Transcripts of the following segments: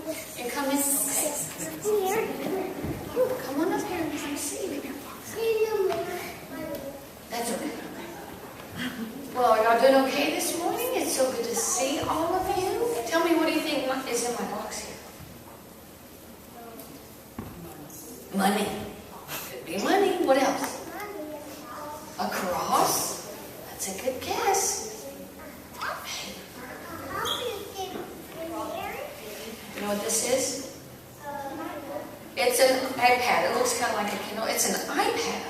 You come in? Okay. Come on up here and come see me. That's okay. Well, are y'all doing okay this morning? It's so good to see all of you. Tell me, what do you think is in my box here? Money. Could be money. What else? A cross. That's a good guess. You know what this is? It's an iPad. It looks kind of like a Kindle. It's an iPad.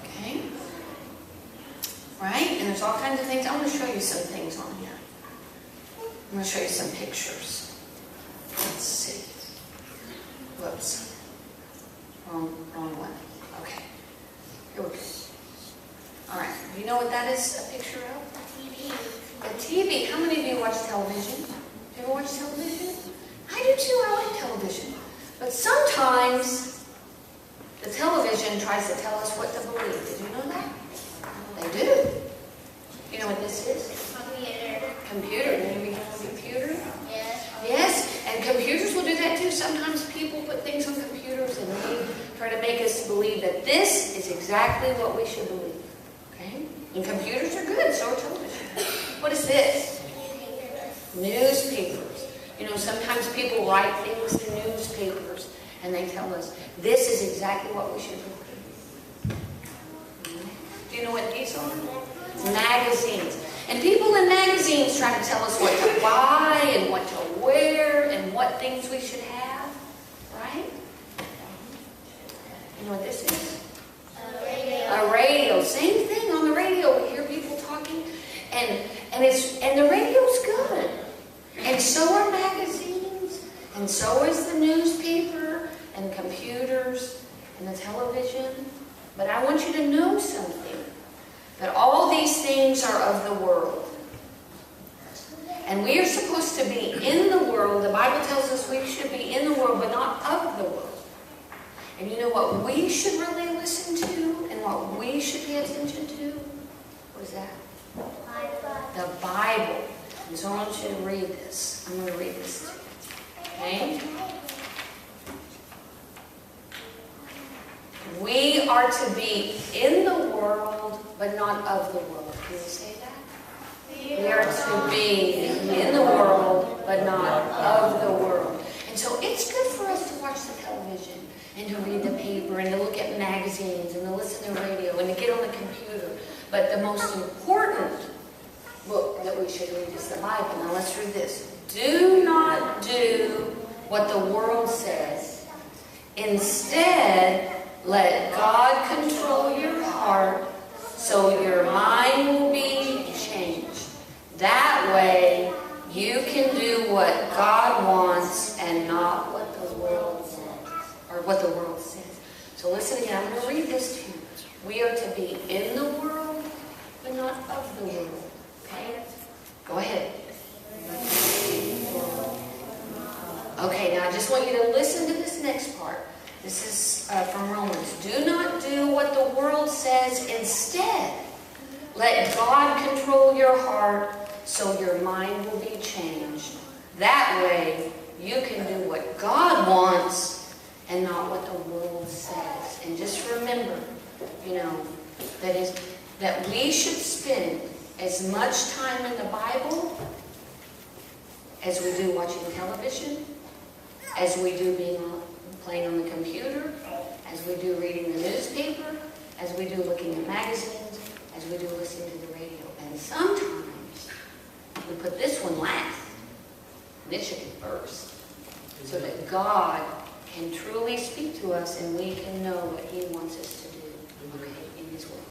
Okay? Right? And there's all kinds of things. I want to show you some things on here. I'm going to show you some pictures. Let's see. Whoops. Wrong one. Okay. Here we go. All right. Do you know what that is a picture of? A TV. How many of you watch television? You ever watch television? I do too. I like television. But sometimes the television tries to tell us what to believe. Did you know that? They do. You know what this is? Computer. Maybe you know a computer? Yes. Yes, and computers will do that too. Sometimes people put things on computers and they try to make us believe that this is exactly what we should believe. Okay? And computers are good, so are television. What is this? Newspapers. You know, sometimes people write things in newspapers and they tell us this is exactly what we should believe. Do you know what these are? Magazines. And people in magazines try to tell us what to buy and what to wear and what things we should have. Right? You know what this is? A radio. A radio. Same thing on the radio. We hear people talking and the radio's good. And so are magazines. And so is the newspaper and computers and the television. But I want you to know something. That all these things are of the world. And we are supposed to be in the world. The Bible tells us we should be in the world, but not of the world. And you know what we should really listen to and what we should pay attention to? What is that? The Bible. And so I want you to read this. I'm going to read this to you. Okay? We are to be in the world, but not of the world. Can you say that? We are to be in the world, but not of the world. And so it's good for us to watch the television and to read the paper and to look at magazines and to listen to radio and to get on the computer. But the most important book that we should read is the Bible. Now let's read this. Do not do what the world says. Instead, let God control your heart so your mind will be changed. That way, you can do what God wants and not what the world says. Or what the world says. So listen again, I'm going to read this to you. We are to be in the world, but not of the world. Okay? Go ahead. Okay, now I just want you to listen to this next part. This is from Romans. Do not do what the world says. Instead, let God control your heart so your mind will be changed. That way, you can do what God wants and not what the world says. And just remember, you know, that we should spend as much time in the Bible as we do watching television, as we do playing on the computer, as we do reading the newspaper, as we do looking at magazines, as we do listening to the radio. And sometimes we put this one last, and it should be first, so that God can truly speak to us and we can know what He wants us to do, okay, in His Word.